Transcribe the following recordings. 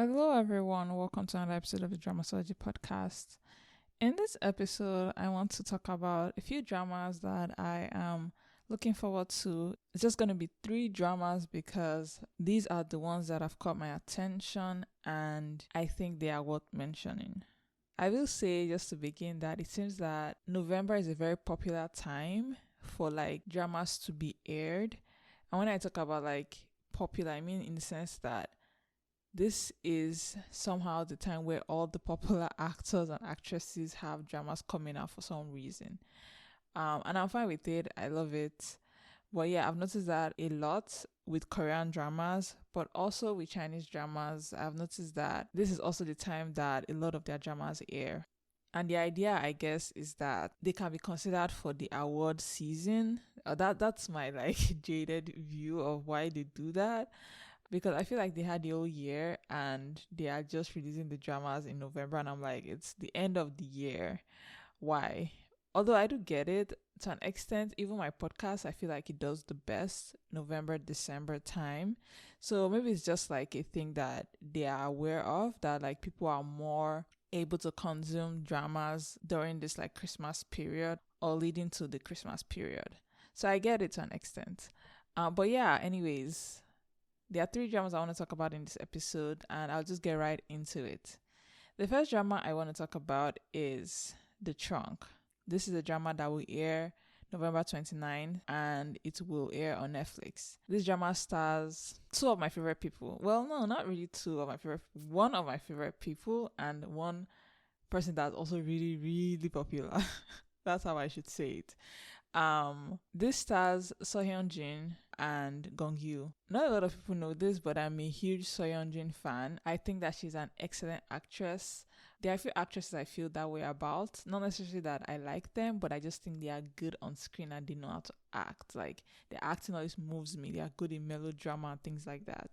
Hello, everyone. Welcome to another episode of the Dramatology Podcast. In this episode, I want to talk about a few dramas that I am looking forward to. It's just going to be 3 dramas because these are the ones that have caught my attention and I think they are worth mentioning. I will say, just to begin, that it seems that November is a very popular time for dramas to be aired. And when I talk about popular, I mean in the sense that this is somehow the time where all the popular actors and actresses have dramas coming out for some reason. And I'm fine with it. I love it. But yeah, I've noticed that a lot with Korean dramas, but also with Chinese dramas. I've noticed that this is also the time that a lot of their dramas air. And the idea, I guess, is that they can be considered for the award season. That's my jaded view of why they do that. Because I feel like they had the whole year and they are just releasing the dramas in November, and I'm like, it's the end of the year. Why? Although I do get it to an extent, even my podcast, I feel like it does the best November, December time. So maybe it's just a thing that they are aware of, that people are more able to consume dramas during this Christmas period or leading to the Christmas period. So I get it to an extent. But yeah, anyways, there are 3 dramas I want to talk about in this episode, and I'll just get right into it. The first drama I want to talk about is The Trunk. This is a drama that will air November 29th, and it will air on Netflix. This drama stars 2 of my favorite people. Well, no, not really 2 of my favorite. One of my favorite people and one person that's also really, really popular. That's how I should say it. This stars So Jin and Gong Yoo. Not a lot of people know this, but I'm a huge So Jin fan. I think that she's an excellent actress. There are a few actresses I feel that way about. Not necessarily that I like them, but I just think they are good on screen and they know how to act. Their acting always moves me. They are good in melodrama and things like that.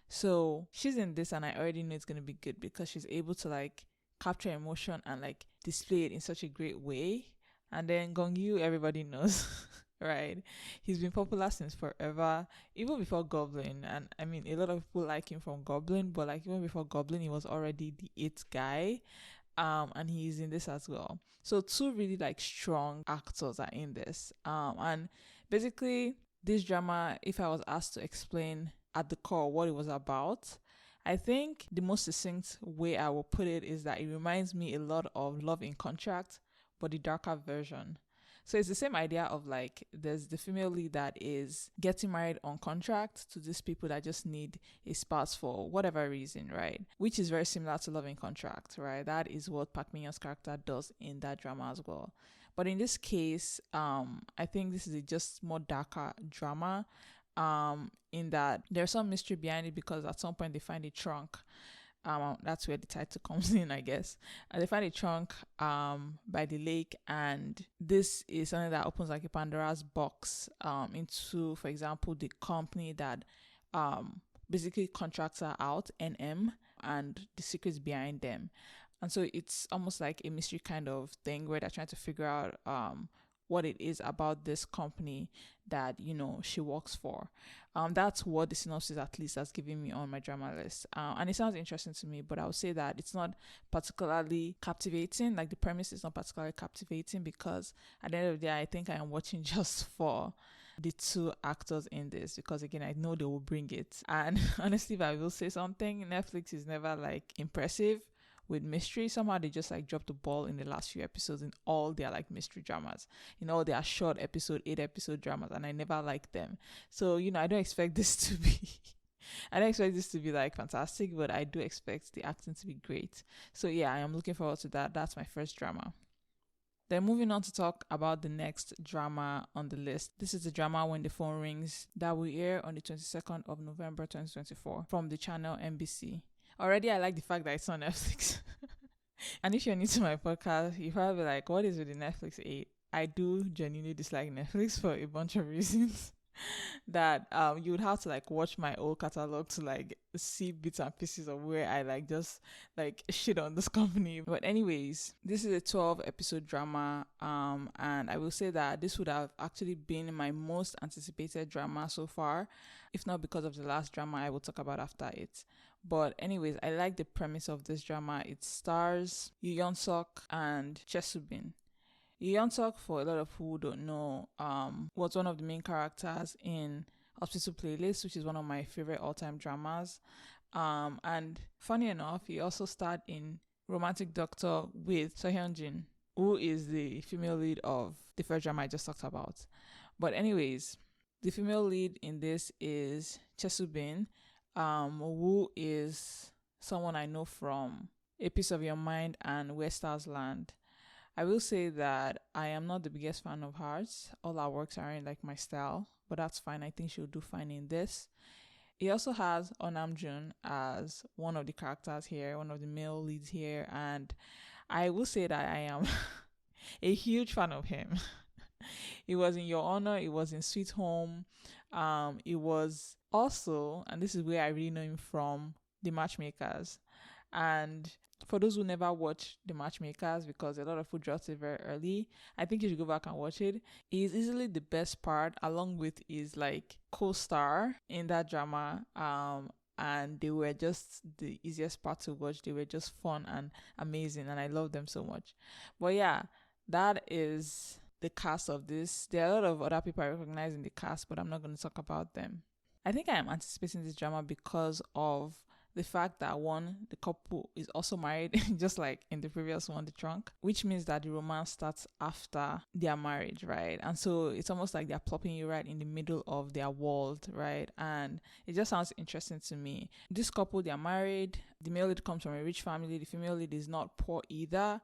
So she's in this, and I already know it's gonna be good because she's able to capture emotion and display it in such a great way. And then Gong Yoo, everybody knows, right? He's been popular since forever, even before Goblin. And I mean, a lot of people like him from Goblin, but even before Goblin, he was already the it guy. And he's in this as well. So 2 really strong actors are in this. And basically, this drama, if I was asked to explain at the core what it was about, I think the most succinct way I will put it is that it reminds me a lot of Love in Contract, but the darker version. So it's the same idea of there's the female lead that is getting married on contract to these people that just need a spouse for whatever reason, right? Which is very similar to Love in Contract, right? That is what Park Min-young's character does in that drama as well. But in this case, I think this is a just more darker drama, in that there's some mystery behind it because at some point they find a trunk. That's where the title comes in, I guess. And they find a trunk by the lake, and this is something that opens a Pandora's box into, for example, the company that basically contracts her out, NM, and the secrets behind them. And so it's almost like a mystery kind of thing where they're trying to figure out what it is about this company that she works for. That's what the synopsis at least has given me on my drama list, and it sounds interesting to me, but I would say that it's not particularly captivating. The premise is not particularly captivating because at the end of the day, I think I am watching just for the 2 actors in this, because again, I know they will bring it. And honestly, if I will say something, Netflix is never impressive with mystery. Somehow they just dropped the ball in the last few episodes in all their mystery dramas, they are short episode, 8 episode dramas, and I never liked them. So I don't expect this to be I don't expect this to be fantastic, but I do expect the acting to be great. So yeah, I am looking forward to that. That's my first drama. Then moving on to talk about the next drama on the list. This is the drama When the Phone Rings that will air on the 22nd of November 2024 from the channel MBC. Already, I like the fact that it's on Netflix. And if you're new to my podcast, you're probably like, what is with the Netflix 8? I do genuinely dislike Netflix for a bunch of reasons that you would have to watch my old catalog to see bits and pieces of where I just shit on this company. But anyways, this is a 12 episode drama, and I will say that this would have actually been my most anticipated drama so far, if not because of the last drama I will talk about after it. But anyways, I like the premise of this drama. It stars Yoo Yeon Suk and Chesubin. Yoo Yeon Suk, for a lot of who don't know, was one of the main characters in Hospital Playlist, which is one of my favorite all-time dramas. And funny enough, he also starred in Romantic Doctor with Sehyun Jin, who is the female lead of the first drama I just talked about. But anyways, the female lead in this is Chesubin, who is someone I know from A Piece of Your Mind and Where Stars Land. I will say that I am not the biggest fan of hers. All her works aren't like my style, but that's fine. I think she'll do fine in this. He also has Onam Jun as one of the characters here, one of the male leads here, and I will say that I am a huge fan of him. It was in Your Honor, it was in Sweet Home, it was also, and this is where I really know him from, The Matchmakers. And for those who never watched The Matchmakers, because a lot of people dropped it very early, I think you should go back and watch it. It is easily the best part, along with his like co-star in that drama. And they were just the easiest part to watch. They were just fun and amazing, and I love them so much. But yeah, that is the cast of this. There are a lot of other people I recognize in the cast, but I'm not going to talk about them. I think I am anticipating this drama because of the fact that one, the couple is also married, just like in the previous one, The Trunk, which means that the romance starts after their marriage, right? And so it's almost like they're plopping you right in the middle of their world, right? And it just sounds interesting to me. This couple, they're married. The male lead comes from a rich family. The female lead is not poor either.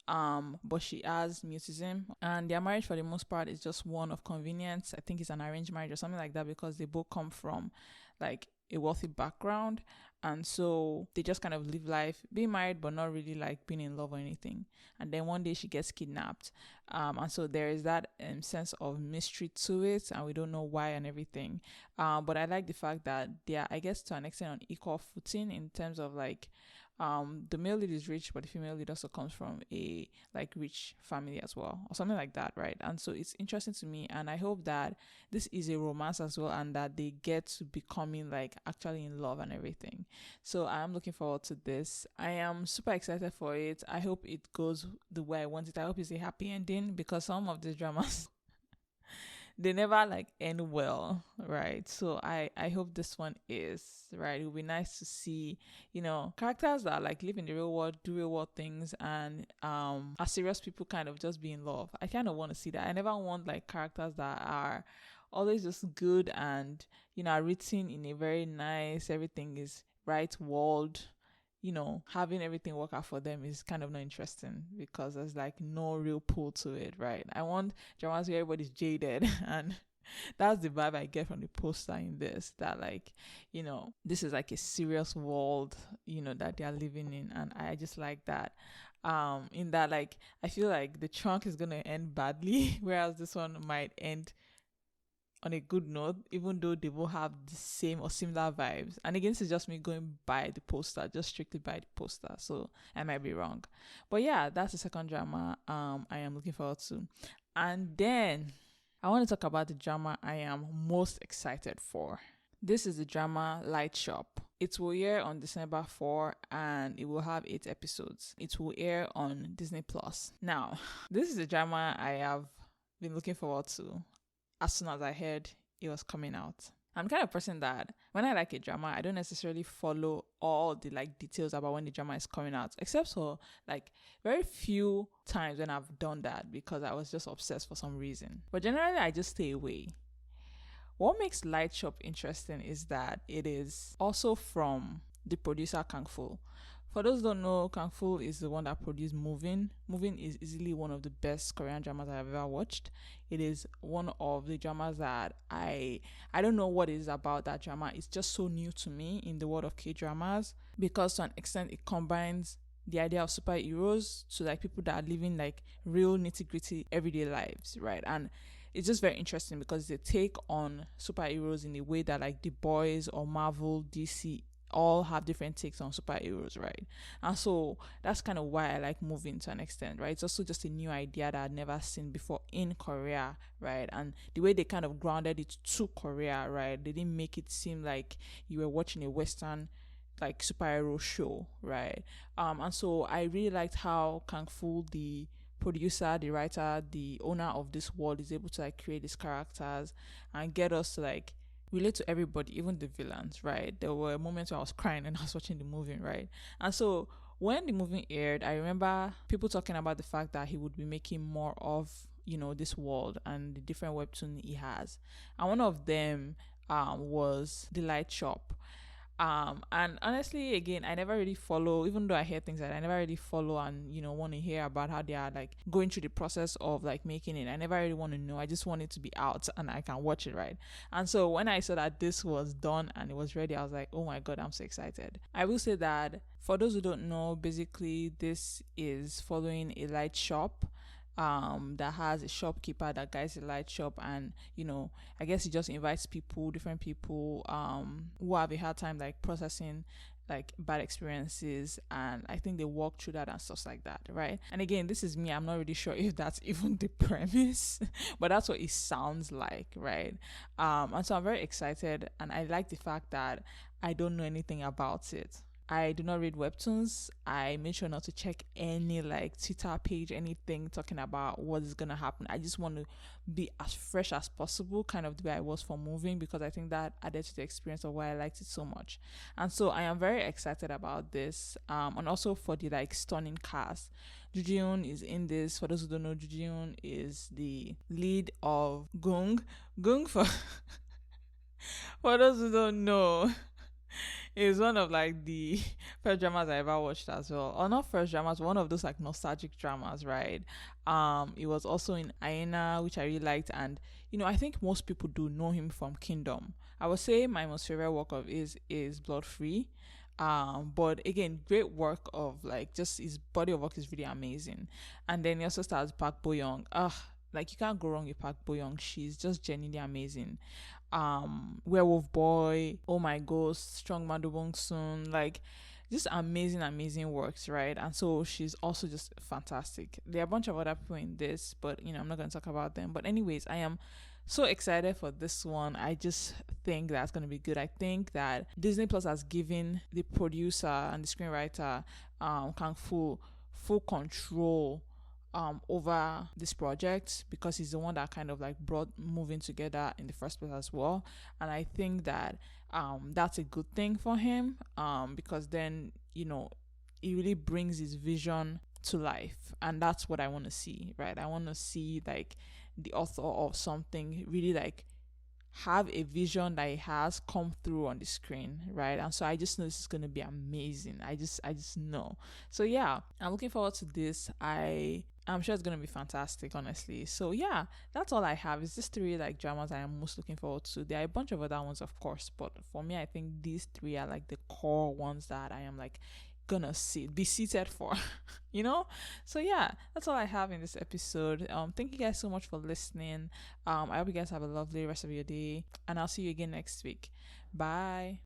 But she has mutism, and their marriage for the most part is just one of convenience. I think it's an arranged marriage or something like that, because they both come from like a wealthy background, and so they just kind of live life being married but not really like being in love or anything. And then one day she gets kidnapped, and so there is that sense of mystery to it, and we don't know why and everything. But I like the fact that they are, I guess, to an extent on equal footing in terms of like the male lead is rich, but the female lead also comes from a like rich family as well, or something like that, right? And so it's interesting to me, and I hope that this is a romance as well, and that they get to becoming like actually in love and everything. So I am looking forward to this. I am super excited for it. I hope it goes the way I want it. I hope it's a happy ending, because some of these dramas they never like end well, right? So I hope this one is, right? It would be nice to see, characters that like live in the real world, do real world things, and are serious people kind of just be in love. I kind of want to see that. I never want like characters that are always just good and are written in a very nice, everything is right world. Having everything work out for them is kind of not interesting, because there's like no real pull to it, right? I want dramas where everybody's jaded, and that's the vibe I get from the poster in this, that like, this is like a serious world, that they are living in, and I just like that. In that, like, I feel like The Trunk is gonna end badly, whereas this one might end on a good note, even though they will have the same or similar vibes. And again, this is just me going by the poster, just strictly by the poster, so I might be wrong. But yeah, that's the second drama I am looking forward to. And then I want to talk about the drama I am most excited for. This is the drama Light Shop. It will air on December 4, and it will have 8 episodes. It will air on Disney Plus. Now, this is a drama I have been looking forward to as soon as I heard it was coming out. I'm the kind of person that when I like a drama, I don't necessarily follow all the like details about when the drama is coming out, except for like very few times when I've done that because I was just obsessed for some reason. But generally, I just stay away. What makes Light Shop interesting is that it is also from the producer Kang Fu. For those who don't know, Kang Fu is the one that produced Moving. Moving is easily one of the best Korean dramas I've ever watched. It is one of the dramas that I don't know what it is about that drama. It's just so new to me in the world of K-dramas, because to an extent it combines the idea of superheroes to like people that are living like real nitty-gritty everyday lives, right? And it's just very interesting because they take on superheroes in a way that like The Boys or Marvel, DC all have different takes on superheroes, right? And so that's kind of why I like Moving to an extent, right? It's also just a new idea that I'd never seen before in Korea, right? And the way they kind of grounded it to Korea, right? They didn't make it seem like you were watching a Western like superhero show, right? And so I really liked how Kung Fu, the producer, the writer, the owner of this world, is able to like create these characters and get us to like relate to everybody, even the villains, right? There were moments where I was crying and I was watching the movie, right? And so when the movie aired, I remember people talking about the fact that he would be making more of, this world and the different webtoon he has. And one of them was The Light Shop. And honestly, again, I never really follow, even though I hear things like that, I never really follow and, want to hear about how they are like going through the process of like making it. I never really want to know. I just want it to be out and I can watch it, right? And so when I saw that this was done and it was ready, I was like, oh my God, I'm so excited. I will say that for those who don't know, basically this is following a light shop that has a shopkeeper that guides the light shop, and I guess he just invites different people who have a hard time like processing like bad experiences, and I think they walk through that and stuff like that, right? And again, this is me, I'm not really sure if that's even the premise, but that's what it sounds like, right? And so I'm very excited, and I like the fact that I don't know anything about it. I do not read webtoons. I make sure not to check any like Twitter page, anything talking about what is gonna happen. I just want to be as fresh as possible, kind of the way I was for moving, because I think that added to the experience of why I liked it so much. And so I am very excited about this. And also for the like stunning cast. Ju Ji-hoon is in this. For those who don't know, Ju Ji-hoon is the lead of Gung. Gung for those who don't know. It's one of like the first dramas I ever watched as well. Or not first dramas, one of those like nostalgic dramas, right? It was also in Aina, which I really liked, and I think most people do know him from Kingdom. I would say my most favorite work of his is Blood Free. But again, great work of like just his body of work is really amazing. And then he also stars Park Bo Young. Like you can't go wrong with Park Bo Young. She's just genuinely amazing. Werewolf Boy, Oh My Ghost, Strong Madu Bong Soon, like just amazing works, right? And so she's also just fantastic. There are a bunch of other people in this, but I'm not going to talk about them. But anyways, I am so excited for this one. I just think that's going to be good. I think that Disney Plus has given the producer and the screenwriter Kung Fu full control over this project, because he's the one that kind of like brought moving together in the first place as well. And I think that that's a good thing for him, because then it really brings his vision to life, and that's what I want to see, right? I want to see like the author of something really like have a vision that he has come through on the screen, right? And so I just know this is going to be amazing. I just know. So yeah, I'm looking forward to this. I'm sure it's going to be fantastic, honestly. So yeah, that's all I have. It's just three like dramas I am most looking forward to. There are a bunch of other ones, of course, but for me, I think these three are like the core ones that I am like gonna be seated for. So yeah, that's all I have in this episode. Thank you guys so much for listening. I hope you guys have a lovely rest of your day, and I'll see you again next week. Bye.